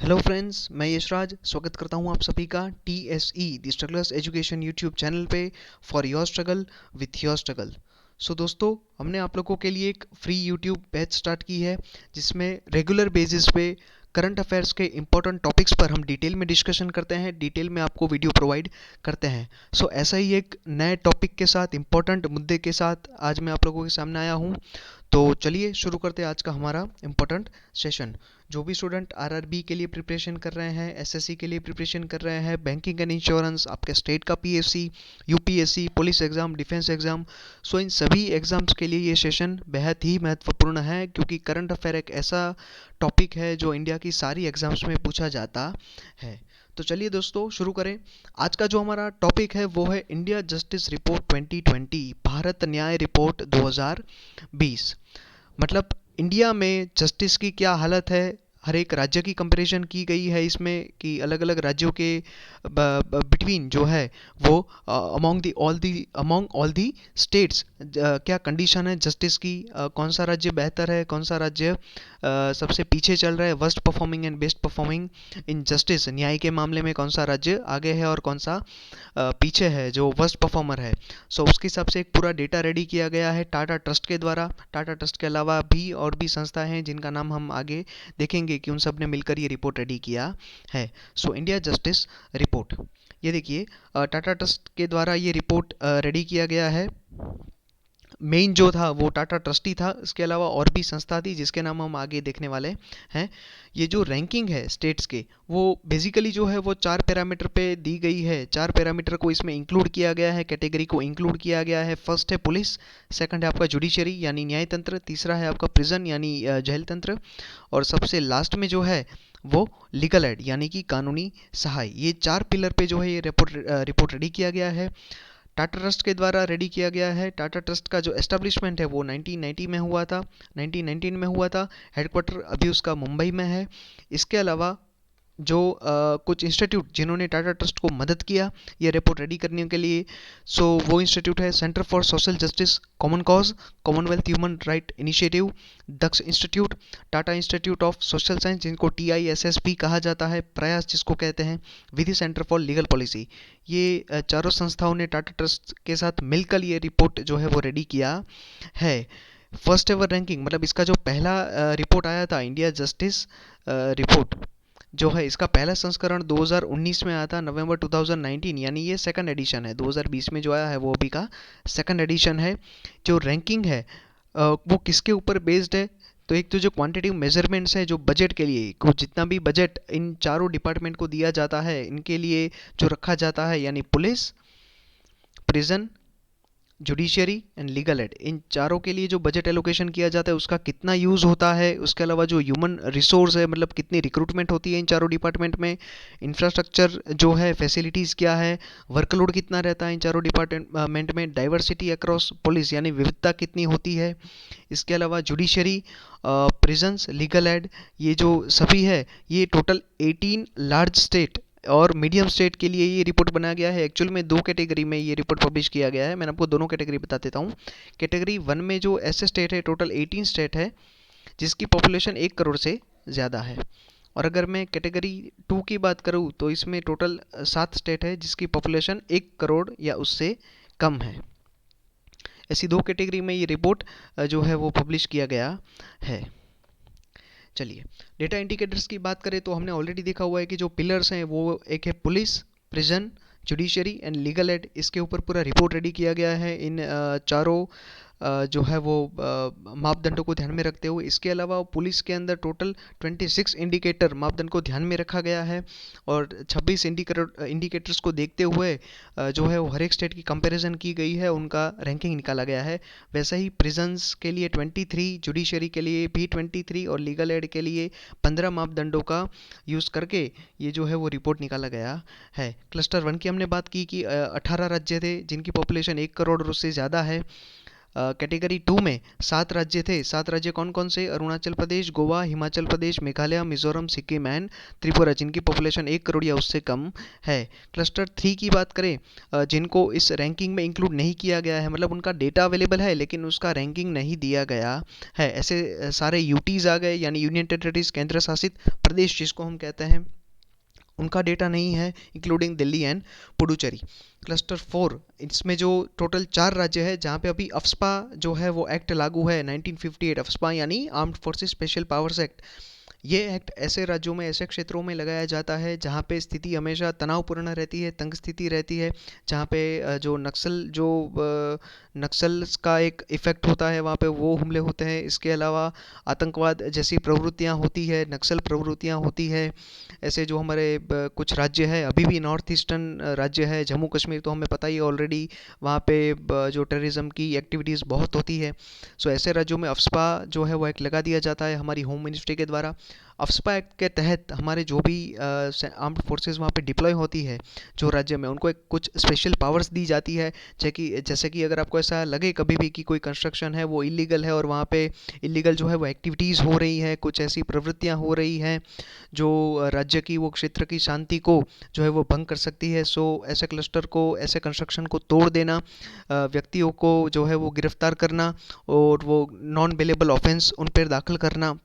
Hello friends, मैं यशराज स्वागत करता हूं आप सभी का TSE the strugglers education YouTube channel पे for your struggle with your struggle. So दोस्तों, हमने आप लोगों के लिए एक फ्री यूट्यूब बैच स्टार्ट की है जिसमें रेगुलर बेसिस पे करंट अफेयर्स के इंपॉर्टेंट टॉपिक्स पर हम डिटेल में डिस्कशन करते हैं, डिटेल में आपको वीडियो प्रोवाइड करते हैं। सो ऐसा ही एक नए टॉपिक के साथ, इंपॉर्टेंट मुद्दे के साथ आज मैं आप लोगों के सामने आया हूँ। तो चलिए शुरू करते हैं आज का हमारा इम्पोर्टेंट सेशन। जो भी स्टूडेंट आरआरबी के लिए प्रिपरेशन कर रहे हैं, एसएससी के लिए प्रिपरेशन कर रहे हैं, बैंकिंग एंड इंश्योरेंस, आपके स्टेट का PSC, UPSC, police exam, defence exam, so इन सभी एग्जाम्स के लिए ये सेशन बेहद ही महत्वपूर्ण है, क्योंकि करंट अफेयर एक ऐसा टॉपिक है जो इंडिया की सारी एग्जाम्स में पूछा जाता है। तो चलिए दोस्तों शुरू करें। आज का जो हमारा टॉपिक है वो है इंडिया जस्टिस रिपोर्ट 2020, भारत न्याय रिपोर्ट 2020। मतलब इंडिया में जस्टिस की क्या हालत है, हर एक राज्य की कंपैरिजन की गई है इसमें कि अलग अलग राज्यों के बिटवीन जो है वो अमॉन्ग ऑल दी स्टेट्स क्या कंडीशन है जस्टिस की, कौन सा राज्य बेहतर है, कौन सा राज्य सबसे पीछे चल रहा है, worst performing and best performing in justice, न्याय के मामले में कौन सा राज्य आगे है और कौन सा पीछे है जो वर्स्ट परफॉर्मर है। सो उसके हिसाब से एक पूरा डेटा रेडी किया गया है टाटा ट्रस्ट के द्वारा। टाटा ट्रस्ट के अलावा भी और भी संस्थाएं हैं जिनका नाम हम आगे देखेंगे कि उन सब ने मिलकर ये रिपोर्ट रेडी किया है। सो इंडिया जस्टिस रिपोर्ट, ये देखिए टाटा ट्रस्ट के द्वारा ये रिपोर्ट रेडी किया गया है। मेन जो था वो टाटा ट्रस्टी था, इसके अलावा और भी संस्था थी जिसके नाम हम आगे देखने वाले हैं। ये जो रैंकिंग है स्टेट्स के, वो बेसिकली जो है वो 4 पैरामीटर पे दी गई है। 4 पैरामीटर को इसमें इंक्लूड किया गया है, कैटेगरी को इंक्लूड किया गया है। फर्स्ट है पुलिस, सेकंड है आपका जुडिशरी यानी न्याय तंत्र, तीसरा है आपका प्रिजन यानी जेल तंत्र, और सबसे लास्ट में जो है वो लीगल एड यानी कि कानूनी सहाय। ये 4 पिलर पे जो है ये रिपोर्ट रेडी किया गया है, टाटा ट्रस्ट के द्वारा रेडी किया गया है। टाटा ट्रस्ट का जो एस्टेब्लिशमेंट है वो 1990 में हुआ था, 1919 में हुआ था। हेडक्वार्टर अभी उसका मुंबई में है। इसके अलावा जो कुछ इंस्टीट्यूट जिन्होंने टाटा ट्रस्ट को मदद किया ये रिपोर्ट रेडी करने के लिए, सो वो इंस्टीट्यूट है centre for social justice common cause, commonwealth human right initiative, Daksh institute, Tata institute of social science जिनको TISS भी कहा जाता है, प्रयास जिसको कहते हैं, विधि सेंटर फॉर लीगल पॉलिसी। ये चारों संस्थाओं ने टाटा ट्रस्ट के साथ मिलकर ये रिपोर्ट जो है वो रेडी किया है। फर्स्ट एवर रैंकिंग, मतलब इसका जो पहला रिपोर्ट आया था इंडिया जस्टिस रिपोर्ट जो है, इसका पहला संस्करण 2019 में आया था, नवंबर 2019, यानी ये सेकंड एडिशन है। 2020 में जो आया है वो अभी का सेकंड एडिशन है। जो रैंकिंग है वो किसके ऊपर बेस्ड है, तो एक तो जो क्वांटिटिव मेजरमेंट्स है, जो बजट के लिए को जितना भी बजट इन चारों डिपार्टमेंट को दिया जाता है इनके लिए जो रखा जाता है, यानी police, prison, judiciary and legal aid, इन चारों के लिए जो बजट एलोकेशन किया जाता है उसका कितना यूज़ होता है। उसके अलावा जो ह्यूमन रिसोर्स है, मतलब कितनी रिक्रूटमेंट होती है इन चारों डिपार्टमेंट में, इंफ्रास्ट्रक्चर जो है, फैसिलिटीज़ क्या है, वर्कलोड कितना रहता है इन चारों डिपार्टमेंट में, डाइवर्सिटी अक्रॉस पुलिस यानी विविधता कितनी होती है। इसके अलावा जुडिशरी, प्रिजन्स, लीगल एड, ये जो सभी है ये टोटल 18 लार्ज स्टेट और मीडियम स्टेट के लिए ये रिपोर्ट बनाया गया है। एक्चुअल में 2 कैटेगरी में ये रिपोर्ट पब्लिश किया गया है। मैंने आपको दोनों कैटेगरी बता देता हूँ। कैटेगरी 1 में जो ऐसे स्टेट है, टोटल 18 स्टेट है जिसकी पॉपुलेशन 1 करोड़ से ज़्यादा है। और अगर मैं कैटेगरी 2 की बात करूँ तो इसमें टोटल 7 स्टेट है जिसकी पॉपुलेशन 1 करोड़ या उससे कम है। ऐसी 2 कैटेगरी में ये रिपोर्ट जो है वो पब्लिश किया गया है। चलिए डेटा इंडिकेटर्स की बात करें तो हमने ऑलरेडी देखा हुआ है कि जो पिलर्स हैं वो एक है police, prison, judiciary and legal add. इसके ऊपर पूरा रिपोर्ट रेडी किया गया है इन चारों जो है वो मापदंडों को ध्यान में रखते हुए। इसके अलावा पुलिस के अंदर टोटल 26 इंडिकेटर मापदंड को ध्यान में रखा गया है और 26 इंडिकेटर्स को देखते हुए जो है वो हर एक स्टेट की कंपैरिजन की गई है, उनका रैंकिंग निकाला गया है। वैसा ही प्रिजन्स के लिए 23, जुडिशरी के लिए भी 23 और लीगल एड के लिए 15 मापदंडों का यूज़ करके ये जो है वो रिपोर्ट निकाला गया है। क्लस्टर 1 की हमने बात की कि 18 राज्य थे जिनकी पॉपुलेशन 1 करोड़ और उससे ज़्यादा है। कैटेगरी 2 में 7 राज्य थे। 7 राज्य कौन कौन से? अरुणाचल प्रदेश, गोवा, हिमाचल प्रदेश, मेघालय, मिजोरम, सिक्किम एंड त्रिपुरा, जिनकी पॉपुलेशन 1 करोड़ या उससे कम है। क्लस्टर 3 की बात करें, जिनको इस रैंकिंग में इंक्लूड नहीं किया गया है, मतलब उनका डेटा अवेलेबल है लेकिन उसका रैंकिंग नहीं दिया गया है, ऐसे सारे यूटीज आ गए, यानी यूनियन टेरिटरीज, केंद्र शासित प्रदेश जिसको हम कहते हैं, उनका डेटा नहीं है, including Delhi and Puducherry. Cluster 4, इसमें जो टोटल 4 राज्य है जहाँ पे अभी अफ्स्पा जो है वो एक्ट लागू है, 1958 अफ्स्पा यानी armed forces special powers act. ये एक्ट ऐसे राज्यों में, ऐसे क्षेत्रों में लगाया जाता है जहाँ पे स्थिति हमेशा तनावपूर्ण रहती है, तंग स्थिति रहती है, जहाँ पे नक्सल का एक इफेक्ट होता है, वहाँ पे वो हमले होते हैं। इसके अलावा आतंकवाद जैसी प्रवृत्तियाँ होती है, नक्सल प्रवृत्तियाँ होती है। ऐसे जो हमारे कुछ राज्य है, अभी भी नॉर्थ ईस्टर्न राज्य है, जम्मू कश्मीर तो हमें पता ही है ऑलरेडी, वहाँ पे जो टेररिज्म की एक्टिविटीज़ बहुत होती है। सो ऐसे राज्यों में अफ्स्पा जो है वो एक्ट लगा दिया जाता है हमारी होम मिनिस्ट्री के द्वारा। अफ्स्पा एक्ट के तहत हमारे जो भी आर्म्ड फोर्सेस वहाँ पे डिप्लॉय होती है जो राज्य में, उनको एक कुछ स्पेशल पावर्स दी जाती है। जैसे कि अगर आपको ऐसा लगे कभी भी कि कोई कंस्ट्रक्शन है वो इलीगल है और वहाँ पे इलीगल जो है वो एक्टिविटीज़ हो रही है, कुछ ऐसी प्रवृत्तियाँ हो रही हैं जो राज्य की, वो क्षेत्र की शांति को जो है वो भंग कर सकती है, सो ऐसे क्लस्टर को, ऐसे कंस्ट्रक्शन को तोड़ देना, व्यक्तियों को जो है वो गिरफ्तार करना और वो नॉन बेलेबल ऑफेंस उन पर दाखिल करना,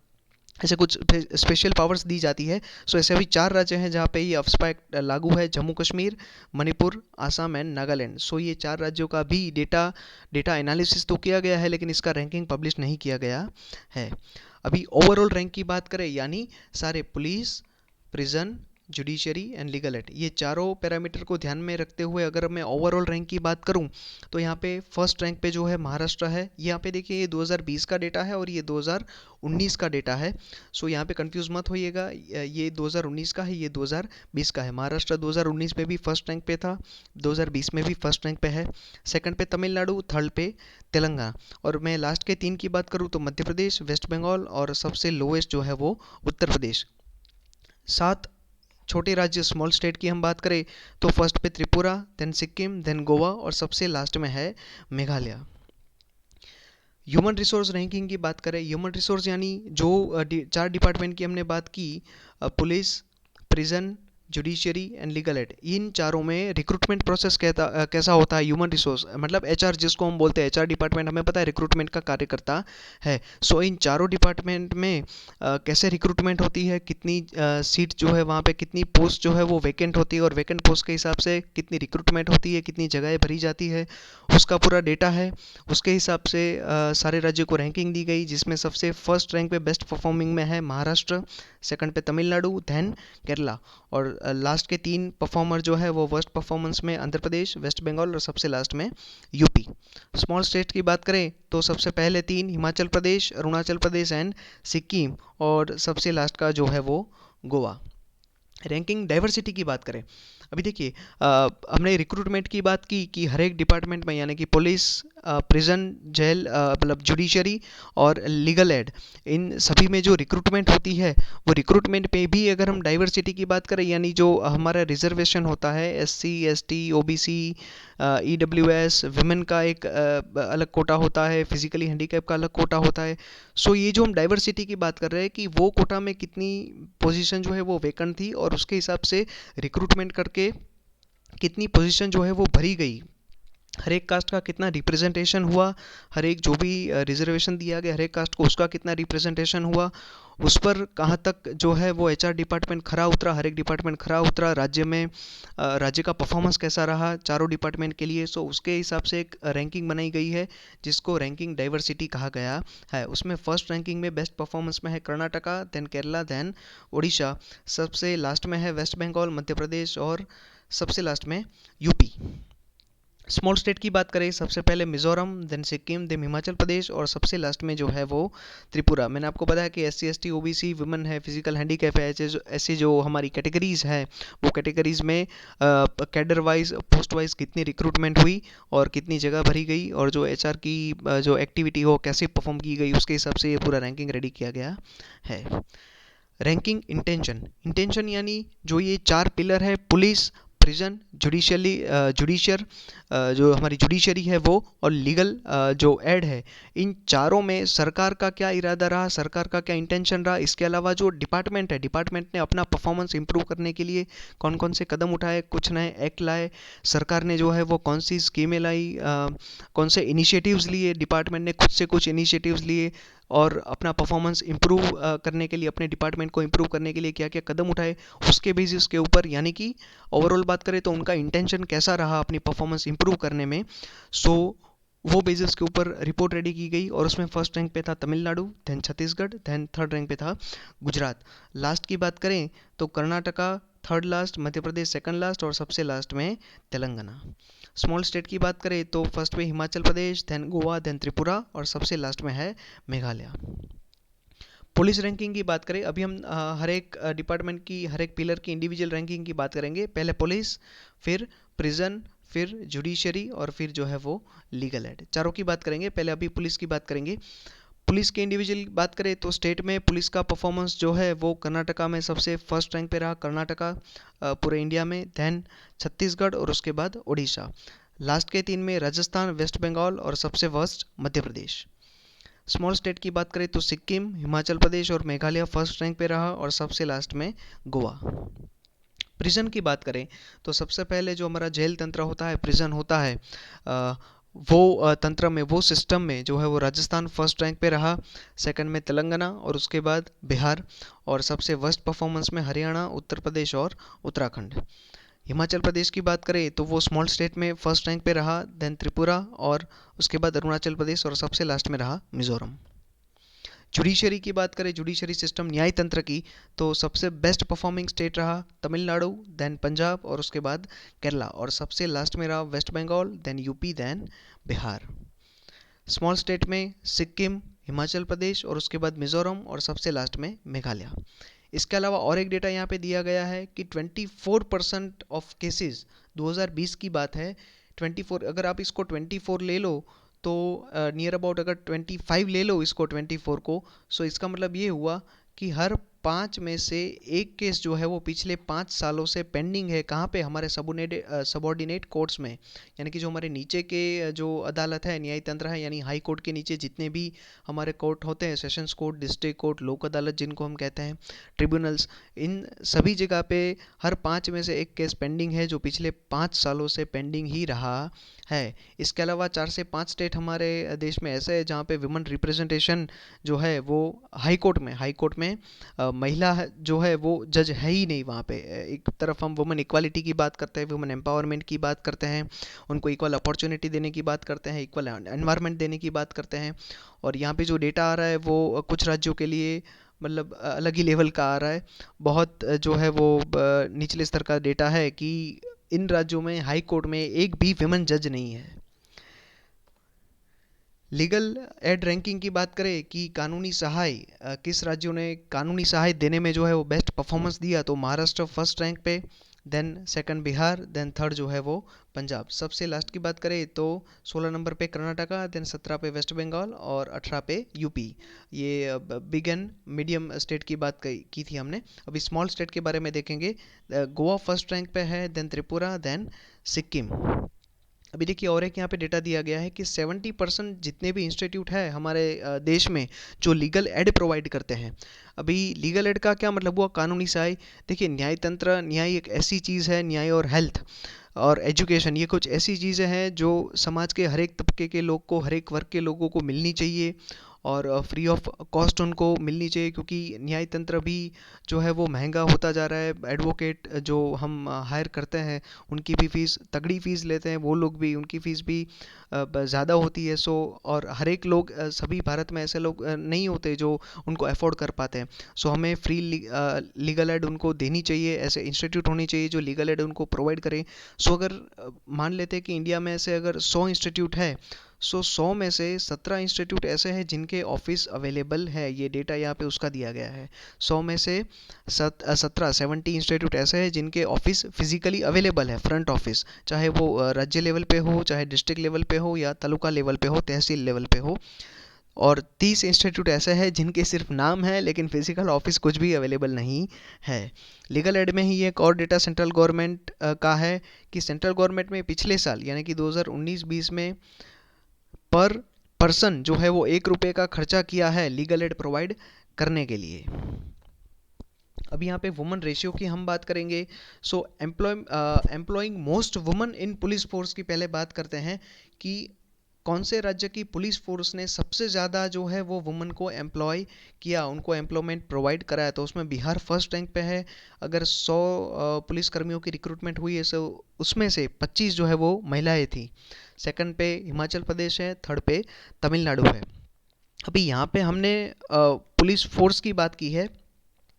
ऐसे कुछ स्पेशल पावर्स दी जाती है। सो ऐसे अभी 4 राज्य हैं जहाँ पे ये अफ्स्पा एक्ट लागू है, जम्मू कश्मीर, मणिपुर, आसाम एंड नागालैंड। सो ये 4 राज्यों का भी डेटा एनालिसिस तो किया गया है लेकिन इसका रैंकिंग पब्लिश नहीं किया गया है। अभी ओवरऑल रैंक की बात करें, यानी सारे police, prison, judiciary and legal add, ये चारों पैरामीटर को ध्यान में रखते हुए अगर मैं ओवरऑल रैंक की बात करूं तो यहाँ पे फर्स्ट रैंक पे जो है महाराष्ट्र है। यहाँ पे देखिए ये 2020 का डेटा है और ये 2019 का डेटा है। सो यहाँ पे कंफ्यूज मत होइएगा, ये 2019 का है, ये 2020 का है। महाराष्ट्र 2019 में भी फर्स्ट रैंक पे था, 2020 में भी फर्स्ट रैंक पे है। सेकंड पे तमिलनाडु, थर्ड पे तेलंगाना, और मैं लास्ट के 3 की बात करूँ तो मध्य प्रदेश, वेस्ट बंगाल और सबसे लोएस्ट जो है वो उत्तर प्रदेश। 7 छोटे राज्य स्मॉल स्टेट की हम बात करें तो फर्स्ट पे त्रिपुरा, देन सिक्किम, देन गोवा और सबसे लास्ट में है मेघालय। ह्यूमन रिसोर्स रैंकिंग की बात करें, ह्यूमन रिसोर्स यानी जो 4 डिपार्टमेंट की हमने बात की, police, prison, judiciary and legal aid, इन चारों में रिक्रूटमेंट प्रोसेस कैसा होता है? ह्यूमन रिसोर्स मतलब एचआर जिसको हम बोलते हैं, एचआर डिपार्टमेंट हमें पता है रिक्रूटमेंट का कार्य करता है। सो इन चारों डिपार्टमेंट में कैसे रिक्रूटमेंट होती है, कितनी सीट जो है वहाँ पे, कितनी पोस्ट जो है वो वैकेंट होती है और वैकेंट पोस्ट के हिसाब से कितनी रिक्रूटमेंट होती है, कितनी जगहें भरी जाती है, उसका पूरा डेटा है। उसके हिसाब से सारे राज्यों को रैंकिंग दी गई, जिसमें सबसे फर्स्ट रैंक पे बेस्ट परफॉर्मिंग में है महाराष्ट्र, सेकंड पे तमिलनाडु, देन केरला, और लास्ट के 3 परफॉर्मर जो है वो वर्स्ट परफॉर्मेंस में आंध्र प्रदेश, वेस्ट बंगाल और सबसे लास्ट में यूपी। स्मॉल स्टेट की बात करें तो सबसे पहले 3 हिमाचल प्रदेश, अरुणाचल प्रदेश एंड सिक्किम, और सबसे लास्ट का जो है वो गोवा। रैंकिंग डाइवर्सिटी की बात करें, अभी देखिए हमने रिक्रूटमेंट की बात की कि हर एक डिपार्टमेंट में, यानी कि पुलिस, प्रिजन, जेल, मतलब जुडिशरी और लीगल एड, इन सभी में जो रिक्रूटमेंट होती है वो रिक्रूटमेंट पे भी अगर हम डाइवर्सिटी की बात करें, यानी जो हमारा रिजर्वेशन होता है, SC, ST, OBC, EWS, women का एक अलग कोटा होता है, फिजिकली हैंडीकैप का अलग कोटा होता है। सो ये जो हम डाइवर्सिटी की बात कर रहे हैं कि वो कोटा में कितनी पोजीशन जो है वो वैकेंट थी और उसके हिसाब से रिक्रूटमेंट करके कितनी पोजीशन जो है वो भरी गई, हर एक कास्ट का कितना रिप्रेजेंटेशन हुआ, हर एक जो भी रिजर्वेशन दिया गया हर एक कास्ट को उसका कितना रिप्रेजेंटेशन हुआ, उस पर कहाँ तक जो है वो एचआर डिपार्टमेंट खरा उतरा, हर एक डिपार्टमेंट खरा उतरा, राज्य में राज्य का परफॉर्मेंस कैसा रहा चारों डिपार्टमेंट के लिए। सो उसके हिसाब से एक रैंकिंग बनाई गई है जिसको रैंकिंग डाइवर्सिटी कहा गया है। उसमें फर्स्ट रैंकिंग में बेस्ट परफॉर्मेंस में है कर्नाटका, देन केरला, देन उड़ीसा, सबसे लास्ट में है वेस्ट बंगाल, मध्य प्रदेश और सबसे लास्ट में यूपी। स्मॉल स्टेट की बात करें, सबसे पहले मिजोरम, देन सिक्किम, देन हिमाचल प्रदेश और सबसे लास्ट में जो है वो त्रिपुरा। मैंने आपको बताया कि एससी, एसटी, ओबीसी, वुमेन है, फिजिकल हैंडीकैप है, ऐसे जो हमारी कैटेगरीज है वो कैटेगरीज में कैडर वाइज, पोस्ट वाइज कितनी रिक्रूटमेंट हुई और कितनी जगह भरी गई और जो एचआर की जो एक्टिविटी हो कैसे परफॉर्म की गई, उसके हिसाब से ये पूरा रैंकिंग रेडी किया गया है। रैंकिंग इंटेंशन, इंटेंशन यानी जो ये 4 पिलर है, पुलिस, प्रिजन, जुडिशियर जो हमारी जुडिशरी है वो, और लीगल जो एड है, इन चारों में सरकार का क्या इरादा रहा, सरकार का क्या इंटेंशन रहा। इसके अलावा जो डिपार्टमेंट है, डिपार्टमेंट ने अपना परफॉर्मेंस इंप्रूव करने के लिए कौन कौन से कदम उठाए, कुछ नए एक्ट लाए, सरकार ने जो है वो कौन सी स्कीमें लाई, कौन से इनिशिएटिव्स लिए, डिपार्टमेंट ने खुद से कुछ इनिशिएटिव्स लिए, और अपना परफॉर्मेंस इंप्रूव करने के लिए, अपने डिपार्टमेंट को इंप्रूव करने के लिए क्या क्या कदम उठाए, उसके बेसिस के ऊपर, यानी कि ओवरऑल बात करें तो उनका इंटेंशन कैसा रहा अपनी परफॉर्मेंस इंप्रूव करने में। सो वो बेसिस के ऊपर रिपोर्ट रेडी की गई, और उसमें फर्स्ट रैंक पे था Tamil Nadu, then Chhattisgarh, then third rank पे था गुजरात। लास्ट की बात करें तो Karnataka third last, Madhya Pradesh second last, और सबसे लास्ट में तेलंगाना। स्मॉल स्टेट की बात करें तो फर्स्ट पे हिमाचल प्रदेश, देन गोवा, देन त्रिपुरा, और सबसे लास्ट में है मेघालय। पुलिस रैंकिंग की बात करें, अभी हम हर एक डिपार्टमेंट की, हर एक पिलर की इंडिविजुअल रैंकिंग की बात करेंगे। पहले पुलिस, फिर प्रिजन, फिर जुडिशरी, और फिर जो है वो लीगल एड, चारों की बात करेंगे। पहले अभी पुलिस की बात करेंगे। पुलिस के इंडिविजुअल बात करें तो स्टेट में पुलिस का परफॉर्मेंस जो है वो कर्नाटका में सबसे फर्स्ट रैंक पे रहा, कर्नाटका पूरे इंडिया में, देन छत्तीसगढ़, और उसके बाद उड़ीसा। लास्ट के तीन में राजस्थान, वेस्ट बंगाल, और सबसे worst Madhya Pradesh. Small state की बात करें तो सिक्किम, हिमाचल प्रदेश और मेघालय फर्स्ट रैंक पे रहा, और सबसे लास्ट में गोवा। प्रिजन की बात करें तो सबसे पहले जो हमारा जेल तंत्र होता है, प्रिजन होता है, वो तंत्र में, वो सिस्टम में जो है वो राजस्थान फर्स्ट रैंक पे रहा, सेकंड में तेलंगाना, और उसके बाद बिहार, और सबसे वर्स्ट परफॉर्मेंस में हरियाणा, उत्तर प्रदेश और उत्तराखंड। हिमाचल प्रदेश की बात करें तो वो स्मॉल स्टेट में फर्स्ट रैंक पे रहा, देन त्रिपुरा, और उसके बाद अरुणाचल प्रदेश, और सबसे लास्ट में रहा मिजोरम। जुडिशरी की बात करें, जुडिशरी सिस्टम, न्याय तंत्र की, तो सबसे बेस्ट परफॉर्मिंग स्टेट रहा तमिलनाडु, देन पंजाब, और उसके बाद केरला, और सबसे लास्ट में रहा West Bengal, then UP, then Bihar. Small state में सिक्किम, हिमाचल प्रदेश, और उसके बाद मिजोरम, और सबसे लास्ट में मेघालय। इसके अलावा और एक डेटा यहाँ पे दिया गया है कि 24% ऑफ केसेस, 2020 की बात है, 24, अगर आप इसको 24 ले लो तो नियर अबाउट, अगर 25 ले लो इसको 24 को, सो इसका मतलब ये हुआ कि हर 5 में से एक केस जो है वो पिछले 5 सालों से पेंडिंग है। कहाँ पे? हमारे सबॉर्डिनेट कोर्ट्स में, यानी कि जो हमारे नीचे के जो अदालत है, न्याय तंत्र है, यानी हाई कोर्ट के नीचे जितने भी हमारे कोर्ट होते हैं, सेशंस कोर्ट, डिस्ट्रिक्ट कोर्ट, लोक अदालत जिनको हम कहते हैं, ट्रिब्यूनल्स, इन सभी जगह पे हर 5 में से एक केस पेंडिंग है, जो पिछले 5 सालों से पेंडिंग ही रहा है। इसके अलावा 4 से 5 स्टेट हमारे देश में ऐसे है जहाँ पे विमेन रिप्रेजेंटेशन जो है वो हाई कोर्ट में महिला जो है वो जज है ही नहीं वहाँ पे। एक तरफ हम वुमेन इक्वालिटी की बात करते हैं, वुमेन एम्पावरमेंट की बात करते हैं, उनको इक्वल अपॉर्चुनिटी देने की बात करते हैं, इक्वल एनवायरनमेंट देने की बात करते हैं, और यहाँ पे जो डेटा आ रहा है वो कुछ राज्यों के लिए मतलब अलग ही लेवल का आ रहा है। बहुत जो है वो निचले स्तर का डेटा है कि इन राज्यों में हाई कोर्ट में एक भी विमेन जज नहीं है। लीगल एड रैंकिंग की बात करें कि कानूनी सहाय, किस राज्यों ने कानूनी सहाय देने में जो है वो बेस्ट परफॉर्मेंस दिया, तो महाराष्ट्र फर्स्ट रैंक पे, then second Bihar, then third जो है वो पंजाब। सबसे लास्ट की बात करें तो 16 नंबर पे कर्नाटका, देन 17 पे वेस्ट बंगाल, और 18 पे यूपी। ये बिग एंड मीडियम स्टेट की बात की थी हमने। अभी स्मॉल स्टेट के बारे में देखेंगे। गोवा फर्स्ट रैंक पे है, देन त्रिपुरा, देन सिक्किम। अभी देखिए और एक यहाँ पे डेटा दिया गया है कि 70% जितने भी इंस्टीट्यूट है हमारे देश में जो लीगल एड प्रोवाइड करते हैं। अभी लीगल एड का क्या मतलब हुआ? कानूनी सहाय। देखिए न्याय तंत्र, न्याय एक ऐसी चीज़ है, न्याय और हेल्थ और एजुकेशन, ये कुछ ऐसी चीज़ें हैं जो समाज के हर एक तबके के लोग को, हर एक वर्ग के लोगों को मिलनी चाहिए, और फ्री ऑफ कॉस्ट उनको मिलनी चाहिए, क्योंकि न्याय तंत्र भी जो है वो महंगा होता जा रहा है। एडवोकेट जो हम हायर करते हैं उनकी भी फ़ीस, तगड़ी फ़ीस लेते हैं वो लोग भी, उनकी फ़ीस भी ज़्यादा होती है। सो और हर एक लोग, सभी भारत में ऐसे लोग नहीं होते जो उनको अफोर्ड कर पाते हैं। सो हमें फ्री लीगल एड उनको देनी चाहिए, ऐसे इंस्टीट्यूट होनी चाहिए जो लीगल एड उनको प्रोवाइड करें। सो अगर मान लेते हैं कि इंडिया में ऐसे अगर 100 इंस्टीट्यूट है, सो 100 में से 17 इंस्टीट्यूट ऐसे हैं जिनके ऑफिस अवेलेबल है। ये डेटा यहाँ पे उसका दिया गया है। 100 में से 70 इंस्टीट्यूट ऐसे हैं जिनके ऑफिस फिजिकली अवेलेबल है, फ्रंट ऑफिस, चाहे वो राज्य लेवल पे हो, चाहे डिस्ट्रिक्ट लेवल पे हो, या तालुका लेवल पे हो, तहसील लेवल पे हो। और 30 इंस्टीट्यूट ऐसे हैं जिनके सिर्फ नाम है लेकिन फिजिकल ऑफिस कुछ भी अवेलेबल नहीं है। लीगल एड में ही एक और डेटा सेंट्रल गवर्नमेंट का है कि सेंट्रल गवर्नमेंट में पिछले साल यानी कि 2019-20 में पर पर्सन जो है वो 1 रुपये का खर्चा किया है लीगल एड प्रोवाइड करने के लिए। अभी यहाँ पे वुमन रेशियो की हम बात करेंगे। So employing most woman in police force की पहले बात करते हैं कि कौन से राज्य की पुलिस फोर्स ने सबसे ज़्यादा जो है वो वुमन को एम्प्लॉय किया, उनको एम्प्लॉयमेंट प्रोवाइड कराया। तो उसमें बिहार फर्स्ट रैंक पे है। अगर 100 पुलिस कर्मियों की रिक्रूटमेंट हुई है तो उसमें से 25 जो है वो महिलाएं थी। सेकंड पे हिमाचल प्रदेश है, थर्ड पे तमिलनाडु है। अभी यहाँ पे हमने पुलिस फोर्स की बात की है।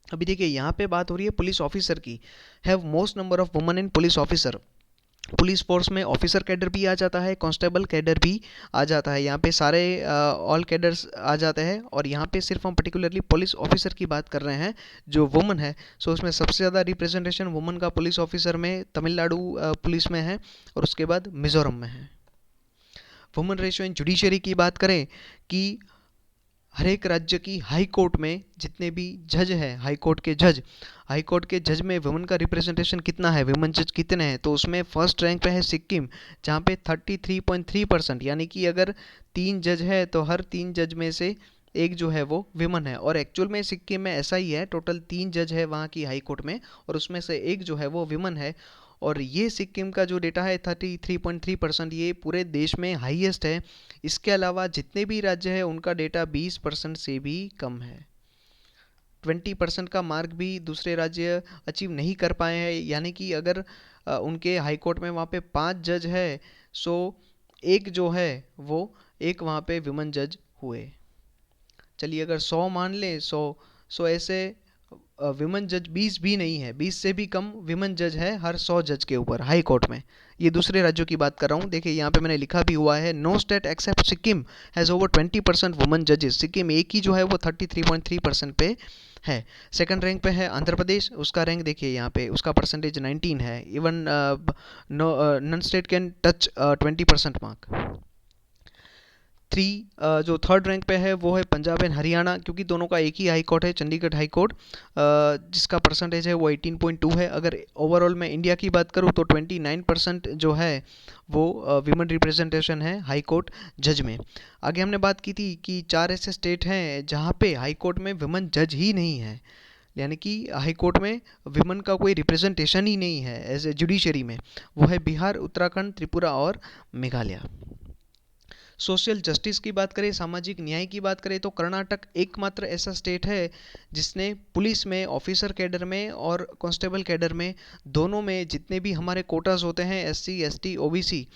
अभी देखिए यहाँ पे बात हो रही है पुलिस ऑफिसर की। Have most number of woman in police officer. Police force में ऑफिसर कैडर भी आ जाता है, कांस्टेबल कैडर भी आ जाता है। यहाँ पे सारे ऑल कैडर्स आ जाते हैं और यहाँ पे सिर्फ हम पर्टिकुलरली पुलिस ऑफिसर की बात कर रहे हैं जो वुमन है। सो उसमें सबसे ज़्यादा रिप्रेजेंटेशन वुमन का पुलिस ऑफिसर में तमिलनाडु पुलिस में है और उसके बाद मिजोरम में है। वुमन रेशियो इन जुडिशरी की बात करें कि हर एक राज्य की हाई कोर्ट में जितने भी जज हैं, हाई कोर्ट के जज में वुमेन का रिप्रेजेंटेशन कितना है, वुमेन जज कितने हैं, तो उसमें फर्स्ट रैंक पे है सिक्किम, जहाँ पे 33.3%, यानी कि अगर 3 जज है तो हर 3 जज में से एक जो है वो विमन है। और एक्चुअल में सिक्किम में ऐसा ही है, टोटल 3 जज है वहाँ की हाई कोर्ट में और उसमें से एक जो है वो विमन है। और ये सिक्किम का जो डेटा है 33.3%, ये पूरे देश में हाईएस्ट है। इसके अलावा जितने भी राज्य हैं उनका डेटा 20% से भी कम है। 20% का मार्क भी दूसरे राज्य अचीव नहीं कर पाए हैं। यानी कि अगर उनके हाई कोर्ट में वहाँ पे 5 जज है, सो एक जो है वो एक वहाँ पे विमन जज हुए। चलिए अगर 100 मान ले, 100 ऐसे विमन जज 20 भी नहीं है, 20 से भी कम विमन जज है हर 100 जज के ऊपर हाई कोर्ट में। ये दूसरे राज्यों की बात कर रहा हूँ। देखिए यहाँ पे मैंने लिखा भी हुआ है, no state except Sikkim has over 20% women जजेस। सिक्किम एक ही जो है वो 33.3% पे है। सेकंड रैंक पे है आंध्र प्रदेश, उसका रैंक देखिए यहाँ पे, उसका परसेंटेज 19 है। Even non state can touch 20% mark. जो थर्ड रैंक पे है वो है पंजाब एंड हरियाणा, क्योंकि दोनों का एक ही हाई कोर्ट है, चंडीगढ़ हाई कोर्ट, जिसका परसेंटेज है वो 18.2 है। अगर ओवरऑल मैं इंडिया की बात करूँ तो 29% जो है वो विमेन रिप्रेजेंटेशन है हाई कोर्ट जज में। आगे हमने बात की थी कि 4 ऐसे स्टेट हैं जहाँ पे हाई कोर्ट में विमेन जज ही नहीं है, यानी कि हाई कोर्ट में विमेन का कोई रिप्रेजेंटेशन ही नहीं है एज ए जुडिशरी में। वो है बिहार, उत्तराखंड, त्रिपुरा और मेघालय। सोशल जस्टिस की बात करें, सामाजिक न्याय की बात करें, तो कर्नाटक एकमात्र ऐसा स्टेट है जिसने पुलिस में, ऑफिसर कैडर में और कांस्टेबल कैडर में, दोनों में जितने भी हमारे कोटास होते हैं एससी, एसटी, ओबीसी,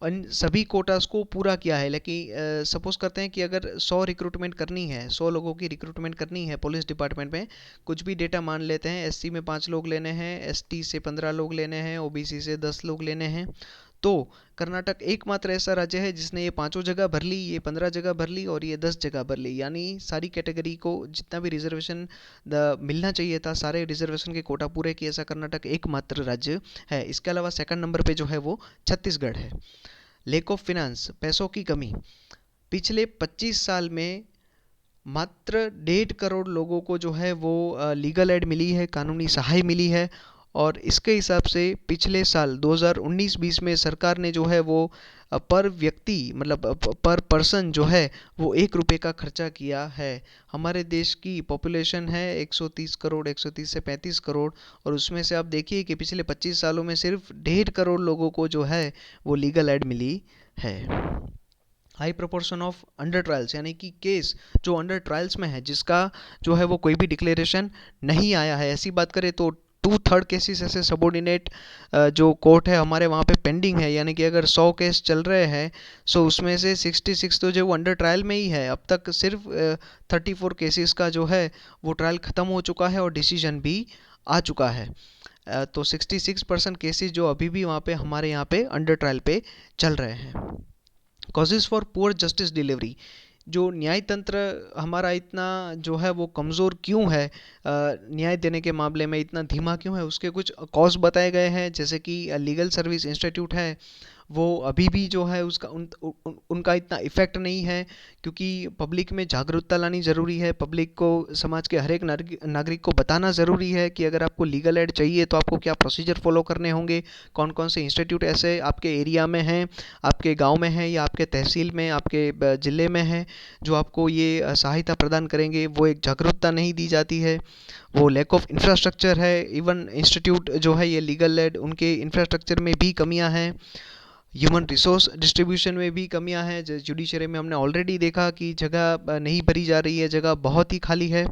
इन सभी कोटास को पूरा किया है। लेकिन सपोज करते हैं कि अगर 100 रिक्रूटमेंट करनी है, 100 लोगों की रिक्रूटमेंट करनी है पुलिस डिपार्टमेंट में, कुछ भी डेटा मान लेते हैं, एससी में 5 लोग लेने हैं, एसटी से 15 लोग लेने हैं, ओबीसी से 10 लोग लेने हैं, तो कर्नाटक एकमात्र ऐसा राज्य है जिसने ये 5 जगह भर ली, ये 15 जगह भर ली और ये 10 जगह भर ली। यानी सारी कैटेगरी को जितना भी रिजर्वेशन मिलना चाहिए था, सारे रिजर्वेशन के कोटा पूरे किए, ऐसा कर्नाटक एकमात्र राज्य है। इसके अलावा सेकंड नंबर पे जो है वो छत्तीसगढ़ है। लेक ऑफ फिनेंस, पैसों की कमी, पिछले 25 साल में मात्र 1.5 करोड़ लोगों को जो है वो लीगल एड मिली है, कानूनी सहाय मिली है। और इसके हिसाब से पिछले साल 2019-20 में सरकार ने जो है वो पर व्यक्ति, मतलब पर पर्सन जो है वो 1 रुपये का खर्चा किया है। हमारे देश की पॉपुलेशन है 130 करोड़, 130 से 35 करोड़, और उसमें से आप देखिए कि पिछले 25 सालों में सिर्फ 1.5 करोड़ लोगों को जो है वो लीगल एड मिली है। High proportion of under trials, यानी कि केस जो अंडर ट्रायल्स में है, जिसका जो है वो कोई भी डिक्लेरेशन नहीं आया है। ऐसी बात करें तो 2/3 केसेस ऐसे सबॉर्डिनेट जो कोर्ट है हमारे वहाँ पे पेंडिंग है। यानी कि अगर 100 केस चल रहे हैं, सो उसमें से 66 तो जो वो अंडर ट्रायल में ही है। अब तक सिर्फ 34 केसेस का जो है वो ट्रायल ख़त्म हो चुका है और डिसीजन भी आ चुका है। तो 66% केसेस जो अभी भी वहाँ पे हमारे यहाँ पे अंडर ट्रायल पे चल रहे हैं। Causes for poor justice delivery, जो न्याय तंत्र हमारा इतना जो है वो कमज़ोर क्यों है, न्याय देने के मामले में इतना धीमा क्यों है, उसके कुछ कॉज बताए गए हैं। जैसे कि लीगल सर्विस इंस्टीट्यूट है वो अभी भी जो है उसका उनका इतना इफेक्ट नहीं है, क्योंकि पब्लिक में जागरूकता लानी ज़रूरी है। पब्लिक को, समाज के हर एक नागरिक को बताना ज़रूरी है कि अगर आपको लीगल एड चाहिए तो आपको क्या प्रोसीजर फॉलो करने होंगे, कौन कौन से इंस्टीट्यूट ऐसे आपके एरिया में हैं, आपके गांव में हैं या आपके तहसील में, आपके ज़िले में हैं, जो आपको ये सहायता प्रदान करेंगे। वो एक जागरूकता नहीं दी जाती है, वो लैक ऑफ इंफ्रास्ट्रक्चर है। इवन इंस्टीट्यूट जो है ये लीगल एड, उनके इंफ्रास्ट्रक्चर में भी कमियां हैं, ह्यूमन रिसोर्स डिस्ट्रीब्यूशन में भी कमियां हैं। जुडिशरी में हमने ऑलरेडी देखा कि जगह नहीं भरी जा रही है, जगह बहुत ही खाली है।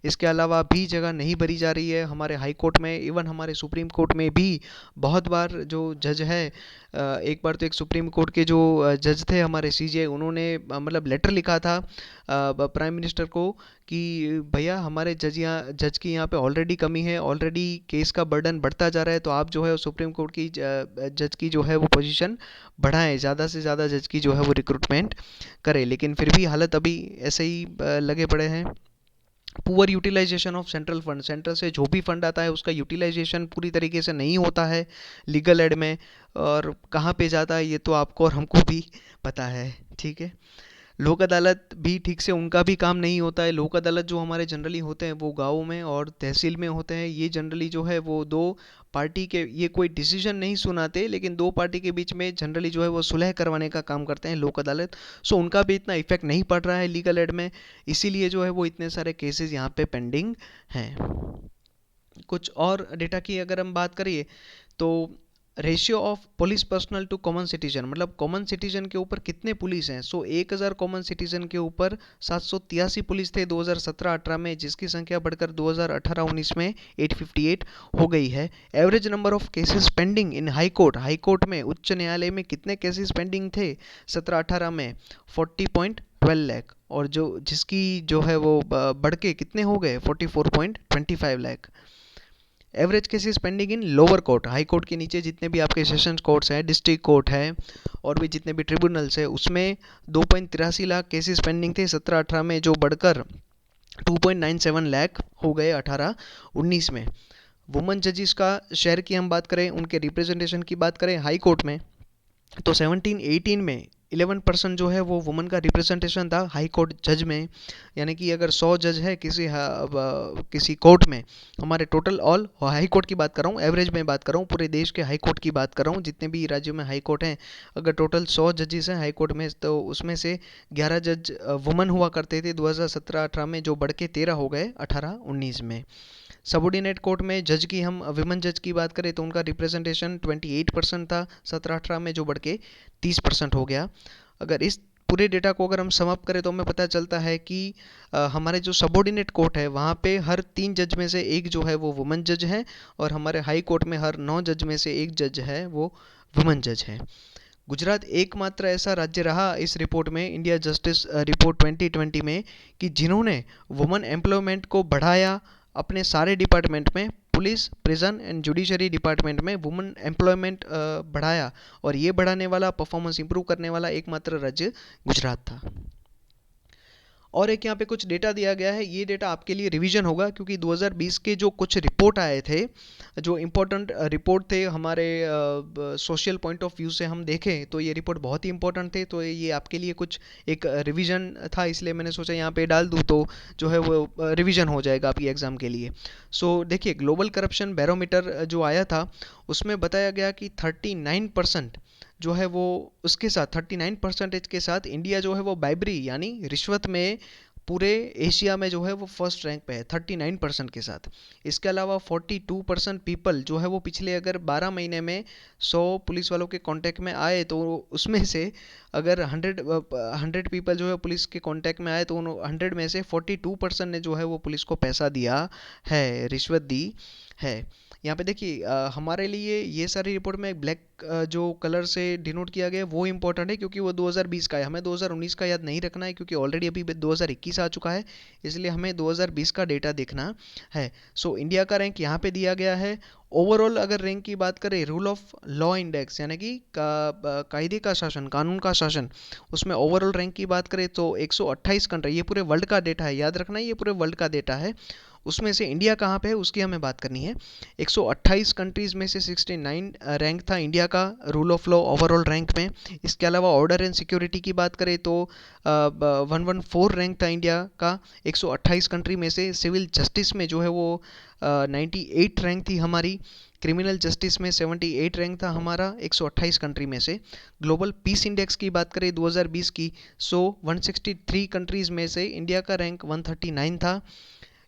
इसके अलावा भी जगह नहीं भरी जा रही है हमारे हाई कोर्ट में, इवन हमारे सुप्रीम कोर्ट में भी बहुत बार जो जज है, एक बार तो एक सुप्रीम कोर्ट के जो जज थे हमारे सीजे, उन्होंने मतलब लेटर लिखा था प्राइम मिनिस्टर को कि भैया हमारे जज की यहाँ पे ऑलरेडी कमी है, ऑलरेडी केस का बर्डन बढ़ता जा रहा है, तो आप जो है सुप्रीम कोर्ट की जज की जो है वो पोजीशन बढ़ाएं, ज़्यादा से ज़्यादा जज की जो है वो रिक्रूटमेंट करें। लेकिन फिर भी हालत अभी ऐसे ही लगे पड़े हैं। Poor utilisation of central fund, central से जो भी फंड आता है उसका यूटिलाइजेशन पूरी तरीके से नहीं होता है लीगल एड में, और कहाँ पे जाता है ये तो आपको और हमको भी पता है। ठीक है, लोक अदालत भी ठीक से उनका भी काम नहीं होता है। लोक अदालत जो हमारे जनरली होते हैं वो गाँव में और तहसील में होते हैं। ये जनरली जो है वो दो पार्टी के, ये कोई डिसीजन नहीं सुनाते, लेकिन दो पार्टी के बीच में जनरली जो है वो सुलह करवाने का काम करते हैं लोक अदालत। सो उनका भी इतना इफेक्ट नहीं पड़ रहा है लीगल एड में, इसीलिए जो है वो इतने सारे केसेस यहाँ पे पेंडिंग हैं। कुछ और डेटा की अगर हम बात करिए तो ratio of police personnel to common citizen, मतलब कॉमन सिटीजन के ऊपर कितने पुलिस हैं। 1000 कॉमन सिटीजन के ऊपर 783 पुलिस थे 2017-18 में, जिसकी संख्या बढ़कर 2018-19 में 858 हो गई है। Average number of cases pending in high court, high court में, उच्च न्यायालय में कितने केसेस पेंडिंग थे 17-18 में 40.12 लाख, और जो जिसकी जो है वो बढ़ के कितने हो गए 44.25 lakh. Average cases pending in lower court, high court के नीचे जितने भी आपके सेशंस कोर्ट्स हैं, डिस्ट्रिक्ट कोर्ट है और भी जितने भी ट्रिब्यूनल्स है, उसमें 2.83 लाख केसेस पेंडिंग थे 17-18 में, जो बढ़कर 2.97 लाख हो गए 18-19 में। वुमेन जजेस का शेयर की हम बात करें, उनके रिप्रेजेंटेशन की बात करें हाई कोर्ट में, तो 17-18 में 11% जो है वो वुमेन का रिप्रेजेंटेशन था हाई कोर्ट जज में। यानी कि अगर 100 जज है किसी कोर्ट में, हमारे टोटल ऑल हाई कोर्ट की बात कर रहा हूँ, एवरेज में बात कर रहा हूँ, पूरे देश के हाई कोर्ट की बात कर रहा हूँ, जितने भी राज्यों में हाई कोर्ट हैं, अगर टोटल 100 जजेस हैं हाई कोर्ट में, तो उसमें से 11 जज वुमेन हुआ करते थे 2017-18 में, जो बढ़ के 13 हो गए 18-19 में। सबऑर्डिनेट कोर्ट में जज की हम विमेन जज की बात करें तो उनका रिप्रेजेंटेशन 28% था 17-18 में, जो बढ़ के 30% हो गया। अगर इस पूरे डेटा को अगर हम समअप करें तो हमें पता चलता है कि हमारे जो सबऑर्डिनेट कोर्ट है वहाँ पे हर 3 जज में से एक जो है वो वुमेन जज है, और हमारे हाई कोर्ट में हर 9 जज में से एक जज है वो वुमेन जज है। गुजरात एकमात्र ऐसा राज्य रहा इस रिपोर्ट में, इंडिया जस्टिस रिपोर्ट 2020 में, कि जिन्होंने वुमेन एम्प्लॉयमेंट को बढ़ाया अपने सारे डिपार्टमेंट में, police, prison and judiciary department में वुमेन एम्प्लॉयमेंट बढ़ाया, और ये बढ़ाने वाला, परफॉर्मेंस इंप्रूव करने वाला एकमात्र राज्य गुजरात था। और एक यहाँ पे कुछ डेटा दिया गया है, ये डेटा आपके लिए रिवीजन होगा, क्योंकि 2020 के जो कुछ रिपोर्ट आए थे, जो इम्पोर्टेंट रिपोर्ट थे हमारे सोशल पॉइंट ऑफ व्यू से हम देखें तो ये रिपोर्ट बहुत ही इंपॉर्टेंट थे, तो ये आपके लिए कुछ एक रिवीजन था, इसलिए मैंने सोचा यहाँ पे डाल दूँ तो जो है वो रिवीजन हो जाएगा आपकी एग्ज़ाम के लिए। सो देखिए, ग्लोबल करप्शन बैरोमीटर जो आया था उसमें बताया गया कि 39% जो है वो, उसके साथ 39% के साथ इंडिया जो है वो बाइबरी यानी रिश्वत में पूरे एशिया में जो है वो फर्स्ट रैंक पे है 39% के साथ। इसके अलावा 42% पीपल जो है वो पिछले अगर 12 महीने में 100 पुलिस वालों के कांटेक्ट में आए, तो उसमें से अगर 100 पीपल जो है पुलिस के कांटेक्ट में आए, तो 100 में से 42% ने जो है वो पुलिस को पैसा दिया है, रिश्वत दी है। यहाँ पे देखिए, हमारे लिए ये सारी रिपोर्ट में ब्लैक जो कलर से डिनोट किया गया है वो इम्पोर्टेंट है, क्योंकि वो 2020 का है, हमें 2019 का याद नहीं रखना है, क्योंकि ऑलरेडी अभी 2021 आ चुका है, इसलिए हमें 2020 का डेटा देखना है। सो इंडिया का रैंक यहाँ पे दिया गया है। ओवरऑल अगर रैंक की बात करें, रूल ऑफ लॉ इंडेक्स यानी कि कायदे का शासन, कानून का शासन, उसमें ओवरऑल रैंक की बात करें तो 128 कंट्री, ये पूरे वर्ल्ड का डेटा है, याद रखना है ये पूरे वर्ल्ड का डेटा है, उसमें से इंडिया कहाँ पे है उसकी हमें बात करनी है। 128 कंट्रीज़ में से 69 रैंक था इंडिया का rule of law overall rank में। इसके अलावा ऑर्डर एंड सिक्योरिटी की बात करें तो 114 रैंक था इंडिया का 128 कंट्री में से। सिविल जस्टिस में जो है वो 98 रैंक थी हमारी। क्रिमिनल जस्टिस में 78 रैंक था हमारा 128 कंट्री में से। ग्लोबल पीस इंडेक्स की बात करें 2020 की, सो 163 कंट्रीज़ में से इंडिया का रैंक 139 था।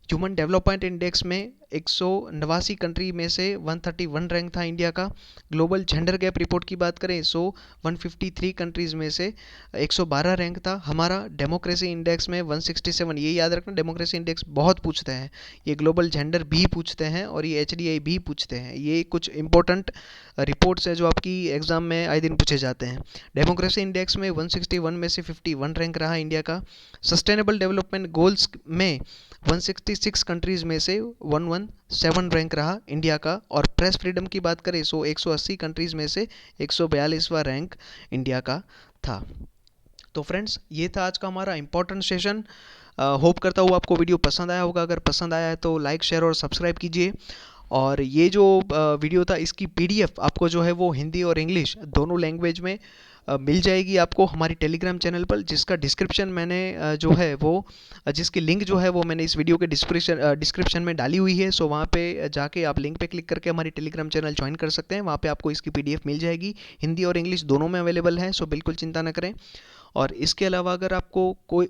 ह्यूमन डेवलपमेंट इंडेक्स में 189 कंट्री में से 131 रैंक था इंडिया का। ग्लोबल जेंडर गैप रिपोर्ट की बात करें सो 153 कंट्रीज़ में से 112 रैंक था हमारा। डेमोक्रेसी इंडेक्स में 167, ये याद रखना डेमोक्रेसी इंडेक्स बहुत पूछते हैं, ये ग्लोबल जेंडर भी पूछते हैं और ये HDI भी पूछते हैं। ये कुछ इंपॉर्टेंट रिपोर्ट्स है जो आपकी एग्जाम में आए दिन पूछे जाते हैं। डेमोक्रेसी इंडेक्स में 161 में से 51 रैंक रहा इंडिया का। सस्टेनेबल डेवलपमेंट गोल्स में 166 कंट्रीज़ में से 117 रैंक रहा इंडिया का। और प्रेस फ्रीडम की बात करें सो 180 कंट्रीज़ में से 142वां रैंक इंडिया का था। तो फ्रेंड्स ये था आज का हमारा इंपॉर्टेंट सेशन। होप करता हूँ आपको वीडियो पसंद आया होगा। अगर पसंद आया है तो लाइक शेयर और सब्सक्राइब कीजिए। और ये जो वीडियो था इसकी PDF आपको जो है वो हिंदी और इंग्लिश दोनों लैंग्वेज में मिल जाएगी आपको हमारी टेलीग्राम चैनल पर, जिसका डिस्क्रिप्शन मैंने जो है वो जिसकी लिंक जो है वो मैंने इस वीडियो के डिस्क्रिप्शन में डाली हुई है। सो वहाँ पे जाके आप लिंक पे क्लिक करके हमारी टेलीग्राम चैनल ज्वाइन कर सकते हैं। वहाँ पे आपको इसकी PDF मिल जाएगी, हिंदी और इंग्लिश दोनों में अवेलेबल है। सो बिल्कुल चिंता न करें। और इसके अलावा अगर आपको कोई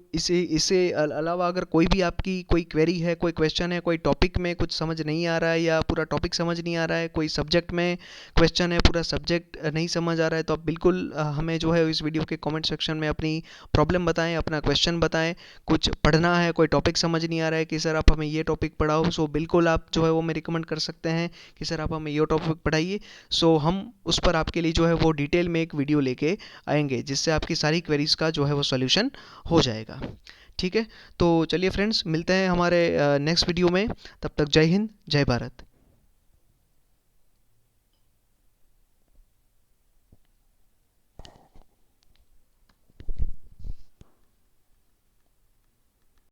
अलावा अगर कोई भी आपकी कोई क्वेरी है, कोई क्वेश्चन है, कोई टॉपिक में कुछ समझ नहीं आ रहा है या पूरा टॉपिक समझ नहीं आ रहा है, कोई सब्जेक्ट में क्वेश्चन है पूरा सब्जेक्ट नहीं समझ आ रहा है, तो आप बिल्कुल हमें जो है इस वीडियो के कमेंट सेक्शन में अपनी प्रॉब्लम बताएं, अपना क्वेश्चन बताएं। कुछ पढ़ना है, कोई टॉपिक समझ नहीं आ रहा है कि सर आप हमें ये टॉपिक पढ़ाओ, सो बिल्कुल आप जो है वो मैं रिकमेंड कर सकते हैं कि सर आप हमें ये टॉपिक पढ़ाइए। सो हम उस पर आपके लिए जो है वो डिटेल में एक वीडियो लेके आएंगे जिससे आपकी सारी क्वेरीज का जो है वो सॉल्यूशन हो जाएगा। ठीक है, तो चलिए फ्रेंड्स मिलते हैं हमारे नेक्स्ट वीडियो में। तब तक जय हिंद, जय भारत।